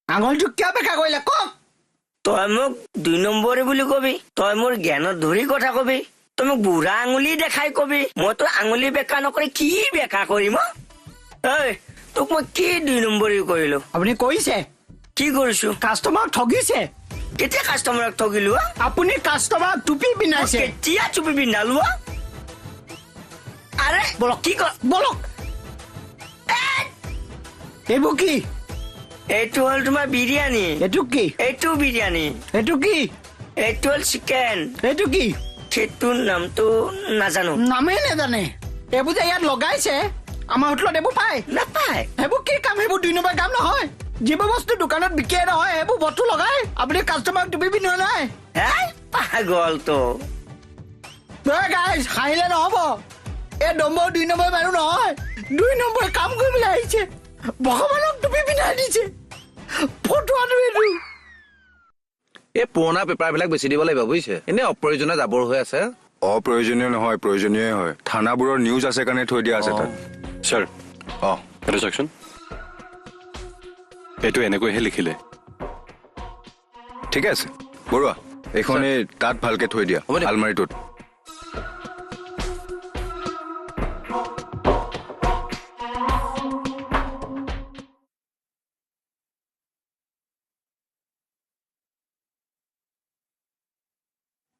আঙুলটো কিয় বেকা কৰিলে কওক তই মোক 2 নম্বৰী বুলি কবি তই মোৰ জ্ঞানত ধৰি কথা কবি তই মোক বুঢ়া আঙুলি দেখাই কবি মইতো আঙুলি বেকা নকৰি কি বেকা কৰিম ঐ তোক মই কি 2 নম্বৰী কৰিলো আপুনি কৰিছে কি কৰিছো কাষ্টমাৰক ঠগিছে কেতিয়া কাষ্টমাৰক ঠগিলো আপুনি কাষ্টমাৰক টুপি পিন্ধাইছে কেতিয়া টুপি পিন্ধালো আৰে বলক কি কৰ বলক এইবোৰ কি এইটো হ'ল তোমাৰ বিৰিয়ানী এইটো কি এইটো বিৰিয়ানী এইটো কি এইটো হ'ল চিকেন এইটো কি সেইটোৰ নামটো নাজানো নামেই নেজানে এইবোৰ যে ইয়াত লগাইছে আমাৰ হোটেলত এইবোৰ পায় নাপায় সেইবোৰ কি কাম সেইবোৰ 2 নম্বৰ কাম নহয় যিবোৰ বস্তু দোকানত বিকিয়ে নহয় সেইবোৰ বস্তু লগাই আপুনি কাষ্টমাৰক টুপি পিন্ধোৱা নাই পাগল তো গাইজ হাঁহিলে নহব এই নম্বৰ 2 নম্বৰ মানুহ নহয় 2 নম্বৰ কাম কৰিবলৈ আহিছে ভগৱানক টুপি পিন্ধাই দিছে ফটোৱাটো এইটো এই পুৰণা পেপাৰবিলাক বেছি দিব লাগিব বুজিছে এনে অপ্ৰয়োজনীয় জাবৰ হৈ আছে অপ্ৰয়োজনীয় নহয় প্ৰয়োজনীয় হয় থানাবোৰৰ নিউজ আছে কাৰণে থৈ দিয়া আছে তাত ছাৰ এটা চাওকচোন এইটো এনেকৈহে লিখিলে ঠিকে আছে বৰুৱা এইখনে তাত ভালকে থৈ দিয়া হ'ব দিয়ক। আলমাৰীটোত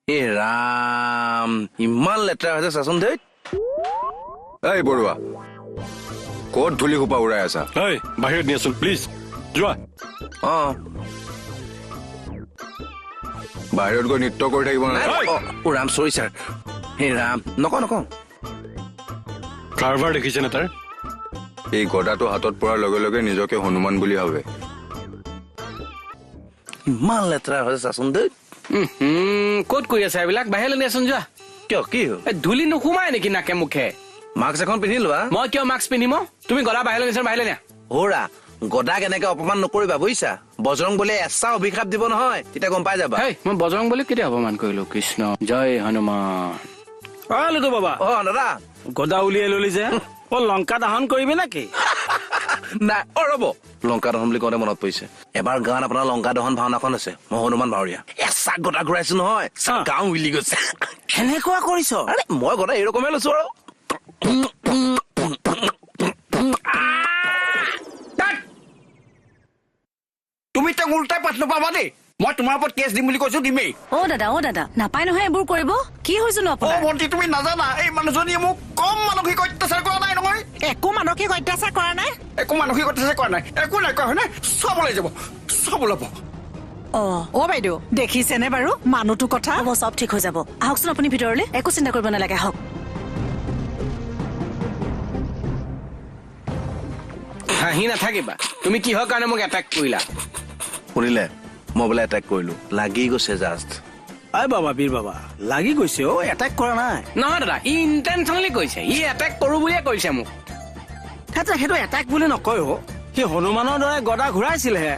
এ ৰাম ইমান লেতেৰা হৈছে চাচোন ধেই এই বৰুৱা ক'ত ধূলি সোপা উৰাই আছা ঐ বাহিৰত নিয়াচোন প্লিজ যোৱা অ বাহিৰত গৈ নৃত্য কৰি থাকিব নাই, নালাগে অ, ৰাম চৰি ছাৰ হে ৰাম নকওঁ কাৰবাৰ দেখিছেনে তাৰ এই গদাটো হাতত পৰাৰ লগে লগে নিজকে হনুমান বুলি ভাবে ইমান লেতেৰা হৈছে চাচোন ধেই ক'ত কৰি আছে এইবিলাক বাহিৰলৈ নিয়াচোন যোৱা কিয় কি হ'ল এই ধূলি নোসোমাই নেকি নাকে মুখে মাস্ক এখন পিন্ধি লোৱা মই কিয় মাস্ক পিন্ধিম তুমি গলা বাহিৰলৈ নিয়াচোন বাহিৰলৈ নিয়া হৌৰা গদাক এনেকে অপমান নকৰিবা বুজিছা বজৰং বোলে এচা অভিশাপ দিব নহয় তেতিয়া গম পাই যাবা হেই মই বজৰং বুলি কেতিয়া অপমান কৰিলো কৃষ্ণ জয় হনুমান লুটু বাবা অ দাদা গদা উলিয়াই ললি যে লংকা দাহন কৰিবি নেকি নাই অ ৰ'ব লংকা দহন বুলি কওঁতে মনত পৰিছে এবাৰ গাঁৱত আপোনাৰ লংকা দহন ভাওনাখন আছে মই হনুমান ভাৱৰীয়া এচা গদা ঘূৰাইছো নহয় গাঁও উলি গৈছে কেনেকুৱা কৰিছ আৰে মই গদা এই ৰকমে লৈছো আৰু তুমি তেওঁক উল্টাই পাঠ নাপাবা দেই মই তোমাৰ ওপৰত কেছ দিম বুলি কৈছো দিমেই অ দাদা নাপায় নহয় এইবোৰ কৰিব কি হৈছেনো অ আপোনাৰ ভণ্টি তুমি নাজানা এই মানুহজনীয়ে মোক কম মানসিক অত্যাচাৰ কৰা নাই নহয় একো মানসিক অত্যাচাৰ কৰা নাই একো মানসিক অত্যাচাৰ কৰা নাই একো নাই কৰা হয়নে চব ওলাই যাব চব ওলাব অ বাইদেউ দেখিছেনে বাৰু মানুহটো কথা হ'ব চব ঠিক হৈ যাব আহকচোন আপুনি ভিতৰলৈ একো চিন্তা কৰিব নালাগে আহক হাঁহি নাথাকিবা তুমি কিহৰ কাৰণে মোক এটেক কৰিলা শুনিলে মই বোলে এটেক কৰিলো লাগি গৈছে জাষ্ট আই বাবা বীৰ বাবা লাগি গৈছে এটেক কৰা নাই নহয় দাদা ই ইণ্টেনশ্যনেলি কৰিছে ই এটেক কৰো বুলিয়ে কৰিছে মোক সেইটো এটেক বুলি নকয় সি হনুমানৰ দৰে গদা ঘূৰাইছিলহে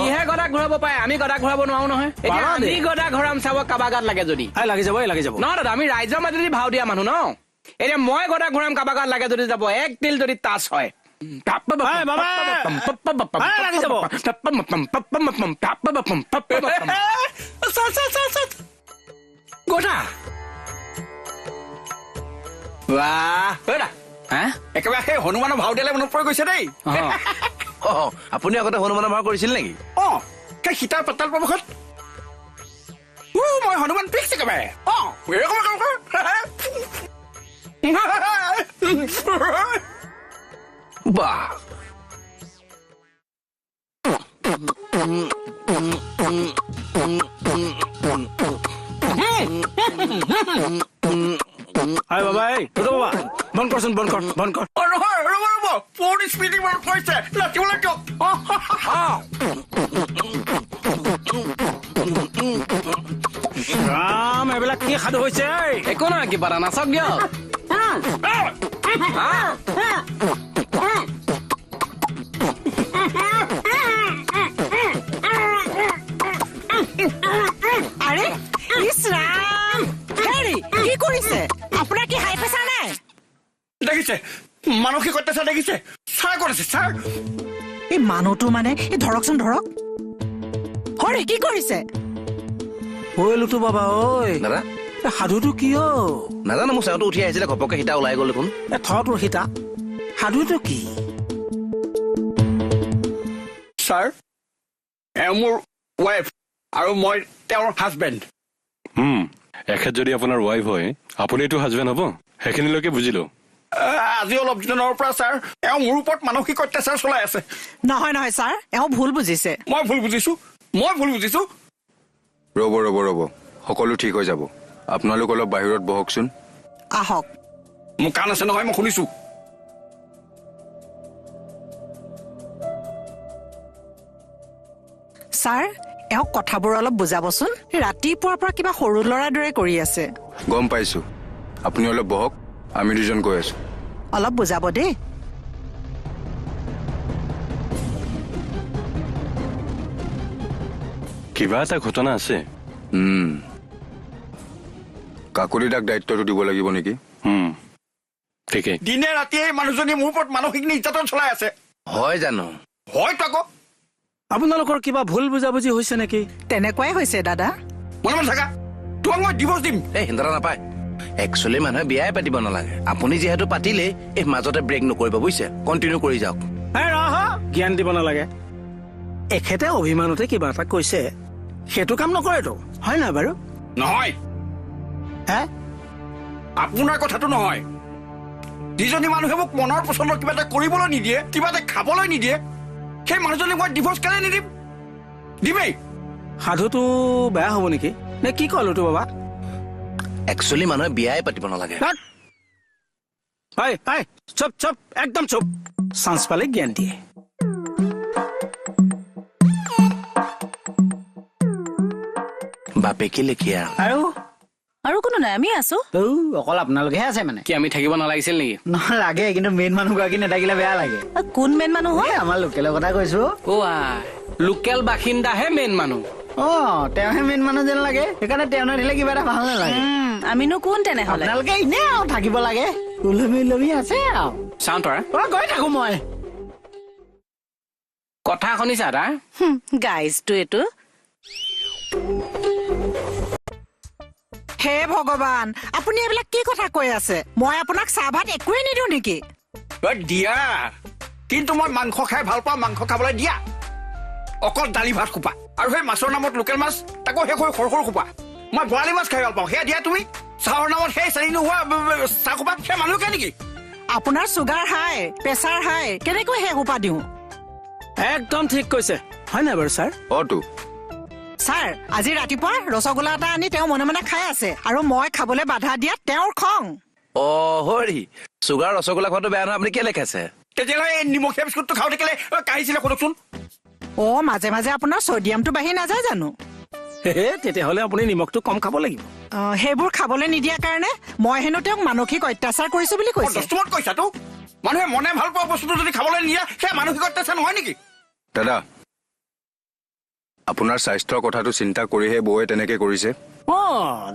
ইহে গদা ঘূৰাব পাৰে আমি গদা ঘূৰাব নোৱাৰো নহয় এতিয়া পাৰা দেই। আমি গদা ঘূৰাম চাব কাৰোবাৰ গাত লাগে যদি লাগি যাব নহয় দাদা আমি ৰাইজৰ মাজেদি ভাও দিয়া মানুহ ন এতিয়া মই গদা ঘূৰাম কাৰোবাৰ গাত লাগে যদি যাব এক তিল যদি টাচ হয় গদা একেবাৰে সেই হনুমানৰ ভাও দিলে মনত পৰি গৈছে দেই অ আপুনি আগতে হনুমানৰ ভাও কৰিছিল নেকি অ সেই সীতাৰ পাতাল প্ৰৱেশত মই হনুমান ফিক্স একেবাৰে অ এৰকম কাম কৰ বাহ আই বাবা লুটু বাবা বন্ধ কৰচোন বন্ধ কৰ নহয় ৰ'ব ফোন স্পীডিং মনত পৰিছে নাচিবলৈ দিয়ক ৰাম এইবিলাক কি সাধু হৈছে একো নহয় কিবা এটা নাচক দিয়ক আৰে ইছ ৰাম হেৰি কি কৰিছে আপোনাৰ কি হাই প্ৰেছাৰ নাই দেখিছে মানসিক অত্যাচাৰ দেখিছে ছাৰ ক'ত আছে ছাৰ এই মানুহটো মানে এই ধৰকচোন ধৰক অৰে কি কৰিছে? ঐ লুটু বাবা ঐ দাদা এ সাধুটো কি অ? নাজানো মোৰ চেওঁটো উঠি আহিছিলে ঘপককে সীতা ওলাই গ'ল দেখোন এ থ তোৰ সীতা সাধুটো কি? ছাৰ এওঁ মোৰ ৱাইফ আৰু মই তেওঁৰ হাজবেণ্ড। এখেত যদি আপোনাৰ ৱাইফ হয় আপুনিতো হাজবেণ্ড হ'ব সেইখিনিলৈকে বুজিলো। আজি অলপ দিনৰ পৰা ছাৰ এওঁ মোৰ ওপৰত মানসিক অত্যাচাৰ চলাই আছে। নহয় নহয় ছাৰ, এওঁ ভুল বুজিছে। মই ভুল বুজিছো। ৰ'ব সকলো ঠিক হৈ যাব আপোনালোক অলপ বাহিৰত বহকচোন আহক। মোৰ কাণ আছে নহয়, মই শুনিছো। ছাৰ এওঁক কথাবোৰ অলপ বুজাবচোন। ৰাতিপুৱাৰ পৰা কিবা সৰু ল'ৰাৰ দৰে কৰি আছে। গম পাইছো আপুনি অলপ বহক আমি দুজন গৈ আছো অলপ বুজাব দেই। কিবা এটা ঘটনা আছে। কাকলি দাক দায়িত্বটো দিব লাগিব নেকি ঠিকেই। দিনে ৰাতিয়ে এই মানুহজনী মোৰ ওপৰত মানসিক নিৰ্যাতন চলাই আছে। হয় জানো? হয়তো আকৌ আপোনালোকৰ কিবা ভুল বুজাবুজি হৈছে নেকি? তেনেকুৱাই হৈছে দাদা। মনে মনে থাকা, তোমাক মই ডিভোৰ্চ দিম। এই হিন্দৰা নাপায়। একচুৱেলি মানুহে বিয়াই পাতিব নালাগে। আপুনি যিহেতু পাতিলে এই মাজতে ব্ৰেক নকৰিব বুজিছে, কণ্টিনিউ কৰি যাওক। জ্ঞান দিব নালাগে। এখেতে অভিমানতে কিবা এটা কৈছে, সেইটো কাম নকৰেতো, হয় নাই বাৰু? নহয়, হে আপোনাৰ কথাটো নহয়। যিজনী মানুহে মোক মনৰ পচন্দৰ কিবা এটা কৰিবলৈ নিদিয়ে, কিবা এটা খাবলৈ নিদিয়ে, সেই মানুহজনীক মই ডিভোৰ্চ কেলে নিদিম? দিমেই। সাধুটো বেয়া হ'ব নেকি নে কি কলো তো বাবা? একচুৱেলি মানুহে বিয়াই পাতিব নালাগে। চুপ একদম চুপ। চান্স পালে জ্ঞান দিয়ে। বাপেকে লেখিয়া আৰু কোনো নাই, আমি আছো। অকল আপোনালোকেহে আছে মানে? কি আমি থাকিব নালাগিছিল নেকি? নালাগে, কিন্তু মেইন মানুহ গৰাকী নাথাকিলে বেয়া লাগে। কোন মেইন মানুহ হয়? আমাৰ লোকেলৰ কথা কৈছো। লোকেল বাসিন্দাহে মেইন মানুহ। তেওঁহে মেইন মানুহ যেন লাগে, সেইকাৰণে তেওঁ নাথাকিলে কিবা এটা ভাল নালাগে। আমিনো কোন তেনেহলে? আপোনালোকে এনে আৰু থাকিব লাগে, ওলমি আছে আৰু। চাওঁ তৰা গৈ থাকো মই। কথা শুনিছা তাৰ? গাইজটো এইটো। হে ভগৱান, আপুনি এইবিলাক কি কথা কৈ আছে? মই আপোনাক চাহ ভাত একোৱে নিদিওঁ নেকি? দিয়া, কিন্তু মই মাংস খাই ভাল পাওঁ। মাংস খাবলৈ দিয়া। অকল দালি ভাত খোপা, আৰু সেই মাছৰ নামত লোকেল মাছ, তাকো সেই সৰু সৰু খোপা। মই বৰালি মাছ খাই ভাল পাওঁ, সেয়া দিয়া তুমি। চাহৰ নামত সেই চেনি নোহোৱা চাহ খোপা, সেই মানুহকে নেকি? আপোনাৰ চুগাৰ হাই, প্ৰেচাৰ হাই, কেনেকৈ সেই সোপা দিওঁ? একদম ঠিক কৈছে, হয় নাই বাৰু ছাৰ? অটো ছাৰ, আজি ৰাতিপুৱা ৰসগোল্লা এটা আনি তেওঁ মনে মনে খাই আছে, আৰু মই খাবলৈ বাধা দিয়াত তেওঁৰ খং। হৰি চুগাৰ ৰসগোল্লা খোৱাটো বেয়া নহয়, আপুনি কেলে খাইছে? তেতিয়াহ'লে এই নিমখীয়া বিস্কুটটো খাওঁতে কেলে কাঢ়িছিলে সোধকচোন। মাজে মাজে আপোনাৰ ছডিয়ামটো বাঢ়ি নাযায় জানো? তেতিয়াহ'লে আপুনি নিমখটো কম খাব লাগিব। সেইবোৰ খাবলৈ নিদিয়াৰ কাৰণে মই হেনো তেওঁক মানসিক অত্যাচাৰ কৰিছো বুলি কৈছে। দস্তুমত কৈছাতো, মানুহে মনে ভাল পোৱা বস্তুটো যদি খাবলৈ নিদিয়ে, সেয়া মানসিক অত্যাচাৰ নহয় নেকি? দাদা, আপোনাৰ স্বাস্থ্যৰ কথাটো চিন্তা কৰিহে বৌয়ে তেনেকে কৰিছে।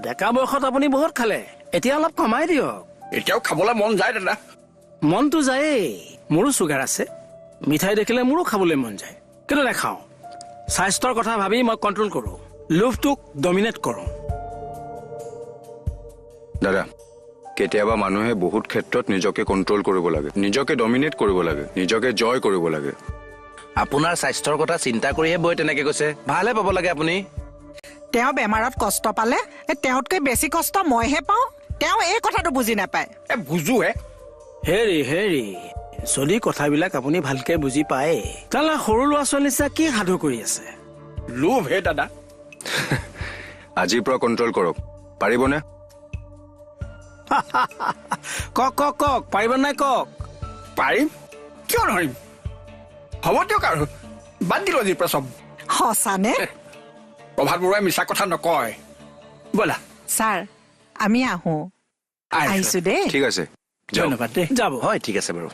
ডেকা বয়সত আপুনি বহুত খালে, এতিয়া অলপ কমাই দিয়ক। এতিয়াও খাবলৈ মন যায় দাদা। মনটো যায়েই, মোৰো চুগাৰ আছে। মিঠাই দেখিলে মোৰো খাবলৈ মন যায়, কিন্তু নাখাওঁ। স্বাস্থ্যৰ কথা ভাবি মই কণ্ট্ৰল কৰো, লোভটোক ডমিনেট কৰো। দাদা, কেতিয়াবা মানুহে বহুত ক্ষেত্ৰত নিজকে কণ্ট্ৰল কৰিব লাগে, নিজকে ডমিনেট কৰিব লাগে, নিজকে জয় কৰিব লাগে। আপোনাৰ স্বাস্থ্যৰ কথা চিন্তা কৰিহে বৈ তেনেকে কৈছে। ভালহে পাব লাগে আপুনি। তেওঁ বেমাৰত কষ্ট পালে তেওঁতকৈ বেছি কষ্ট মইহে পাওঁ। তেওঁ এই কথাটো বুজি নাপায়। বুজোহে। হেৰি যদি কথাবিলাক আপুনি ভালকে বুজি পায়, তাহলে সৰু ল'ৰা ছোৱালী নিচিনা কি সাধু কৰি আছে? লোভ হে দাদা। আজিৰ পৰা কণ্ট্ৰল কৰক, পাৰিবনে? কওক পাৰিব নাই কওক? পাৰিম, কিয় নোৱাৰিম? হ'ব দিয়ক আৰু বাদ দিলো আজিৰ পৰা চব। সঁচানে? প্ৰভাত বৰুৱাই মিছা কথা নকয়। ব'লা ছাৰ, আমি আহো। আহিছো দেই। ঠিক আছে, ধন্যবাদ দেই। যাব। হয়, ঠিক আছে বাৰু।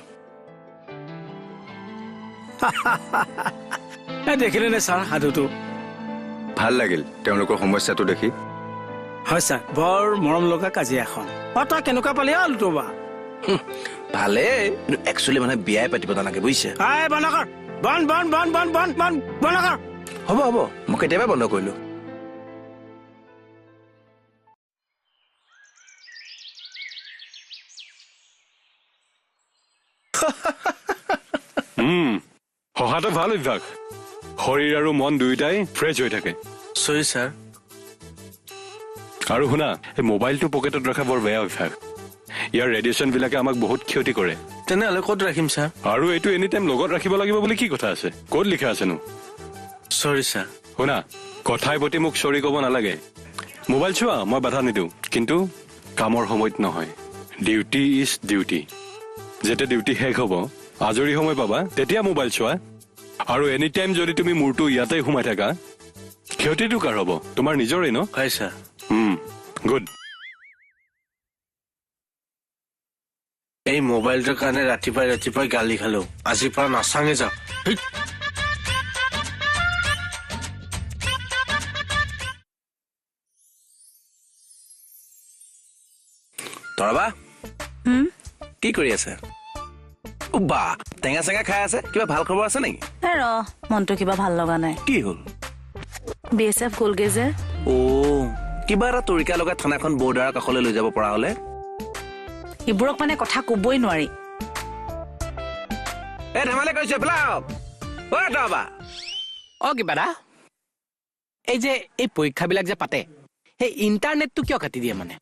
দেখিলে নে ছাৰ সাধুটো? ভাল লাগিল তেওঁলোকৰ সমস্যাটো দেখি। হয় ছাৰ, বৰ মৰম লগা কাজিয়া এখন। তই কেনেকুৱা পালি লুটোবা? ভালেই, কিন্তু একচুৱেলি মানুহে বিয়াই পাতিব নালাগে বুজিছে। বন্ধ কৰ, বন্ধ কৰ। হ'ব হ'ব মই কেতিয়াবাই বন্ধ কৰিলো হহাটো ভাল অভ্যাস শৰীৰ আৰু মন দুয়োটাই ফ্ৰেছ হৈ থাকে চৰি ছাৰ আৰু শুনা এই মোবাইলটো পকেটত ৰখা বৰ বেয়া অভ্যাস ইয়াৰ ৰেডিয়েশ্যন বিলাকে আমাক বহুত ক্ষতি কৰে তেনেহ'লে ক'ত ৰাখিম ছাৰ আৰু এইটো এনি টাইম লগত ৰাখিব লাগিব বুলি কি কথা আছে ক'ত লিখা আছেনো চৰি ছাৰ শুনা কথাই প্ৰতি মোক চৰি ক'ব নালাগে মোবাইল চোৱা মই বাধা নিদিওঁ কিন্তু কামৰ সময়ত নহয় ডিউটি ইজ ডিউটি যেতিয়া ডিউটি শেষ হ'ব আজৰি সময় পাবা তেতিয়া মোবাইল চোৱা আৰু এনি টাইম যদি তুমি মূৰটো ইয়াতে সোমাই থাকা ক্ষতিটো কাৰ হ'ব তোমাৰ নিজৰে ন হয় ছাৰ গুড এই মোবাইলটোৰ কাৰণে ৰাতিপুৱাই গালি খালো আজিৰ পৰা নাচাঙে যাওঁ তৰাবা কি কৰি আছে বা টেঙা চেঙা খাই আছে কিবা ভাল খবৰ আছে নেকি ৰ মনটো কিবা ভাল লগা নাই কি হ'ল BSF গ'লগে যে কিবা এটা তৰিকা লগাই থানাখন বৰ্ডাৰৰ কাষলৈ লৈ যাব পৰা হলে এইবোৰক মানে কথা কবই নোৱাৰি ধেমালি কৰিছে কিবা দা এই যে এই পৰীক্ষাবিলাক যে পাতে সেই ইণ্টাৰনেটটো কিয় কাটি দিয়ে মানে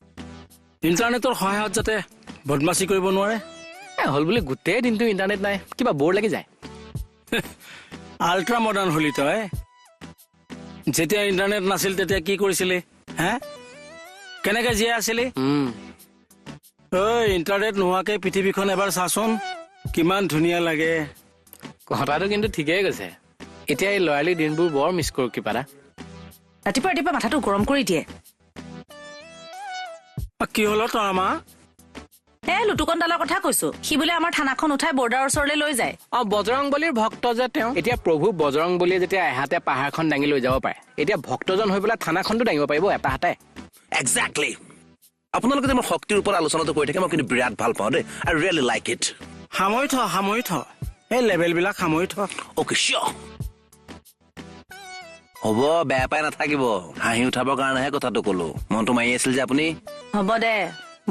ইণ্টাৰনেটৰ সহায়ত যাতে বদমাচি কৰিব নোৱাৰে হ'ল বুলি গোটেই দিনটো ইণ্টাৰনেট নাই কিবা বৰ লাগি যায় আল্ট্ৰা মডাৰ্ণ হলি তই যেতিয়া ইণ্টাৰনেট নাছিল তেতিয়া কি কৰিছিলি হে কেনেকে জীয়াই আছিলি ইণ্টাৰনেট নোহোৱাকে পৃথিৱীখন এবাৰ চাচোন কিমান ধুনীয়া লাগে কথাটো কিন্তু ঠিকেই কৈছে এতিয়া এই লৰালি দিনবোৰ বৰ মিছ কৰো কিবা দা ৰাতিপুৱা মাথাটো গৰম কৰি দিয়ে কি হল তৰামা লুটুকণ্ডালৰ কথা কৈছো সি বোলে আমাৰ থানাখন উঠাই বৰ্ডাৰৰ ওচৰলৈ লৈ যায় বজৰংবলীৰ ভক্ত যে তেওঁ এতিয়া প্ৰভু বজৰংবলীয়ে যেতিয়া এহাতে পাহাৰখন দাঙি লৈ যাব পাৰে এতিয়া ভক্তজন হৈ পেলাই থানাখনটো দাঙিব পাৰিব এটা হাতে একজেক্টলি আপোনালোকে যে মোৰ শক্তিৰ ওপৰত আলোচনাটো কৰি থাকে মই কিন্তু বিৰাট ভাল পাওঁ দেই আই ৰিয়েলি লাইক ইট সামৰি থ এই লেভেল বিলাক সামৰি থ অ'কে চিয়ৰ হ'ব বেয়া পাই নাথাকিব হাঁহি উঠাবৰ কাৰণেহে কথাটো কলো মনটো মাৰি আছিল যে আপুনি হ'ব দে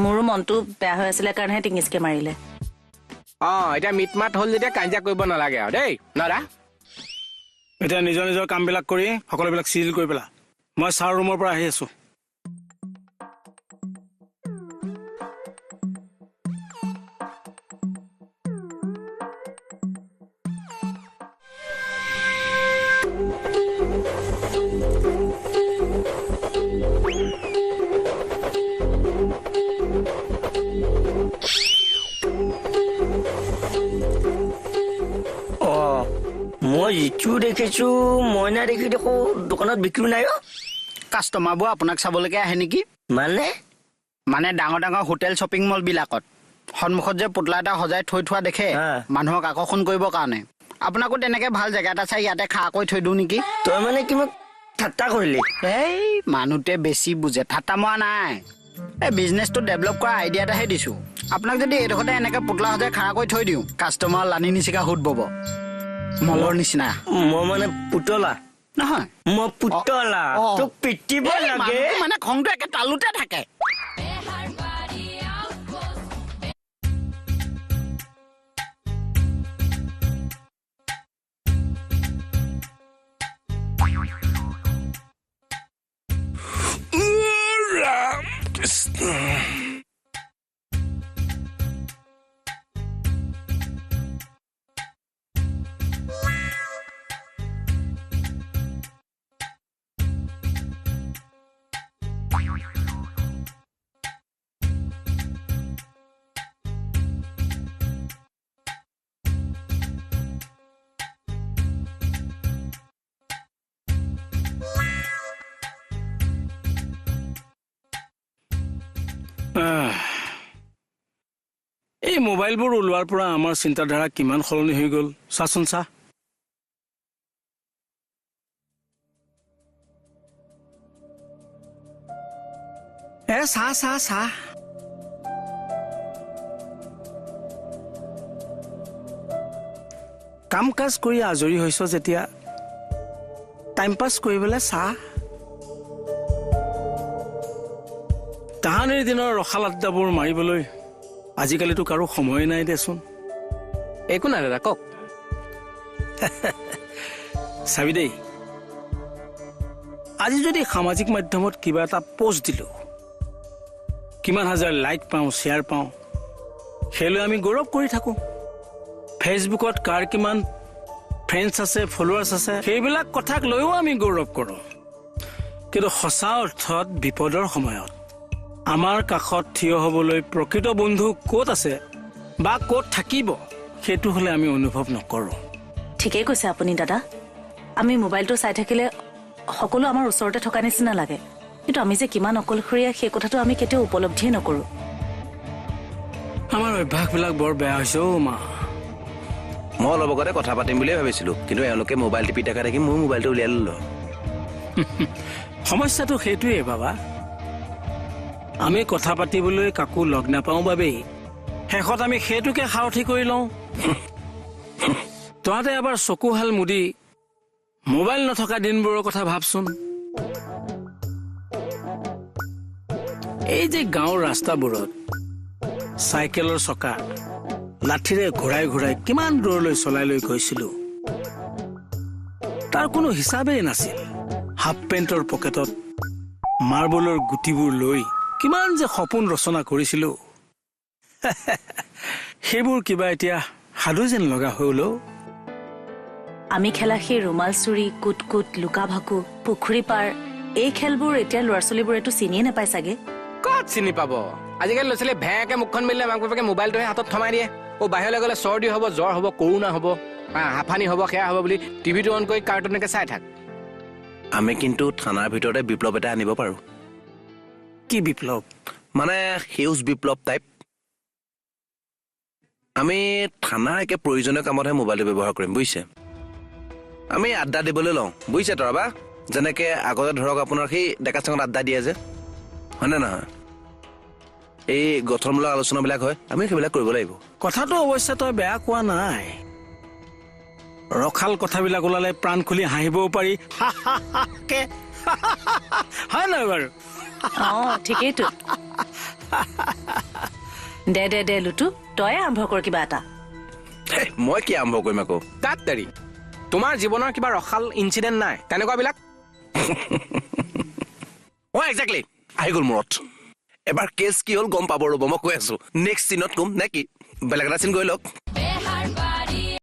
মোৰো মনটো বেয়া হৈ আছিলে কাৰণেহে টিঙিচকে মাৰিলে এতিয়া মিট মাত হ'ল যেতিয়া কাজিয়া কৰিব নালাগে আৰু দেই নৰা এতিয়া নিজৰ নিজৰ কামবিলাক কৰি সকলোবিলাক চিজিল কৰি পেলা মই ছাৰ ৰুমৰ পৰা আহি আছো মই যিটো দেখিছো মইনা দেখি দেখো দোকানত বিক্ৰী নাই কাষ্টমাৰবোৰ আপোনাক চাবলৈকে আহে নেকি মানে ডাঙৰ ডাঙৰ হোটেল শ্বপিং মল বিলাকত সন্মুখত যে পুতলা এটা সজাই থৈ থোৱা দেখে মানুহক আকৰ্ষণ কৰিবৰ কাৰণে আপোনাকো তেনেকে ভাল জেগা এটা চাই ইয়াতে খা কৈ থৈ দিওঁ নেকি তই মানে কি মোক ঠাট্টা কৰিলি এই মানুহটোৱে বেছি বুজে ঠাট্টা মৰা নাই এই বিজনেছটো ডেভেলপ কৰা আইডিয়া এটাহে দিছো আপোনাক যদি এইডোখৰতে এনেকে পুতলা সজাই খাৰা কৰি থৈ দিওঁ কাষ্টমাৰ লানি নিচিকা সুত বব মলৰ নিচিনা মই মানে পুতলা নহয় মই পুতলা তোক পিটিব লাগে মানে খংটো একে তালুতে থাকে এই মোবাইলবোৰ ওলোৱাৰ পৰা আমাৰ চিন্তাধাৰা কিমান সলনি হৈ গ'ল চাচোন চা চা কাম কাজ কৰি আজৰি হৈছ যেতিয়া টাইম পাছ কৰিবলৈ চা তাহানিৰ দিনৰ ৰখাল আড্ডাবোৰ মাৰিবলৈ আজিকালিতো কাৰো সময় নাই দেচোন। একো নাই দাদা কওক। চাবি দেই, আজি যদি সামাজিক মাধ্যমত কিবা এটা পোষ্ট দিলো, কিমান হাজাৰ লাইক পাওঁ, শ্বেয়াৰ পাওঁ, সেইলৈ আমি গৌৰৱ কৰি থাকোঁ। ফেচবুকত কাৰ কিমান ফ্ৰেণ্ডছ আছে, ফলোৱাৰ্ছ আছে, সেইবিলাক কথাক লৈও আমি গৌৰৱ কৰোঁ। কিন্তু সঁচা অৰ্থত বিপদৰ সময়ত আমাৰ কাষত থিয় হ'বলৈ প্ৰকৃত বন্ধু ক'ত আছে বা ক'ত থাকিব, সেইটো হ'লে আমি অনুভৱ নকৰোঁ। ঠিকেই কৈছে আপুনি দাদা। আমি মোবাইলটো চাই থাকিলে সকলো আমাৰ ওচৰতে থকা নিচিনা লাগে, কিন্তু আমি যে কিমান অকলশৰীয়া সেই কথাটো আমি কেতিয়াও উপলব্ধিয়ে নকৰোঁ। আমাৰ অভ্যাসবিলাক বৰ বেয়া হৈছে অ' মা। মই অলপ আগতে কথা পাতিম বুলিয়ে ভাবিছিলো, কিন্তু এওঁলোকে মোবাইল টিপি থকা দেখি মোৰ মোবাইলটো উলিয়াই ললো। সমস্যাটো সেইটোৱেই বাবা, আমি কথা পাতিবলৈ কাকো লগ নাপাওঁ বাবেই শেষত আমি সেইটোকে সাৰথি কৰি লওঁ। তহঁতে এবাৰ চকুহাল মুদি মোবাইল নথকা দিনবোৰৰ কথা ভাবচোন। এই যে গাঁৱৰ ৰাস্তাবোৰত চাইকেলৰ চকা লাঠিৰে ঘূৰাই ঘূৰাই কিমান দূৰলৈ চলাই লৈ গৈছিলো, তাৰ কোনো হিচাপেই নাছিল। হাফ পেণ্টৰ পকেটত মাৰ্বলৰ গুটিবোৰ লৈ কিমান যে সপোন ৰচনা কৰিছিলো, সেইবোৰ কিবা এতিয়া সাধু যেন লগা হল। আমি খেলা সেই ৰুমাল চুৰি, কুট কুট, লুকা ভাকু, পুখুৰী পাৰ, এই খেলবোৰ এতিয়া ল'ৰা ছোৱালীবোৰেতো চিনিয়ে নাপায় চাগে। ক'ত চিনি পাব? আজিকালি ল'ৰা ছোৱালীয়ে ভেঁকে মুখখন মেলিলে মাক বাপেকে মোবাইলটোহে হাতত থমাই দিয়ে। বাহিৰলৈ গ'লে চৰ্দি হ'ব, জ্বৰ হ'ব, কৰোণা হ'ব, হাঁফানি হ'ব, সেয়া হ'ব বুলি টিভিটো অন কৰি কাৰ্টুনকে চাই থাক। আমি কিন্তু থানাৰ ভিতৰতে বিপ্লৱ এটা আনিব পাৰো। কি বিপ্লৱ? মানে সেউজ বিপ্লৱ টাইপ। আমি থানাৰ একে প্ৰয়োজনীয় কামতহে মোবাইলটো ব্যৱহাৰ কৰিম, বুজিছে? আমি আড্ডা দিবলৈ লওঁ, বুজিছে তৰাবা? যেনেকে আগতে ধৰক আপোনাৰ সেই ডেকা চাঙত আড্ডা দিয়ে যে, হয়নে নহয়? এই গঠনমূলক আলোচনাবিলাক হয়, আমি সেইবিলাক কৰিব লাগিব। কথাটো অৱশ্যে তই বেয়া কোৱা নাই। ৰখাল কথাবিলাক ওলালে প্ৰাণ খুলি হাঁহিবও পাৰি, হয় নহয় বাৰু? ঠিকেইতো। দে দে দে লুটু, তই আৰম্ভ কৰ কিবা এটা। মই কি আৰম্ভ কৰিম আকৌ? তাত দেৰি। তোমাৰ জীৱনৰ কিবা ৰখাল ইনচিডেণ্ট নাই তেনেকুৱাবিলাক? একজেক্টলি আহি গ'ল মূৰত। এবাৰ কেছ কি হ'ল গম পাব ৰ'ব, মই কৈ আছো। নেক্সট চিনত কম নে কি? বেলেগ এটা চিন গৈ লওক।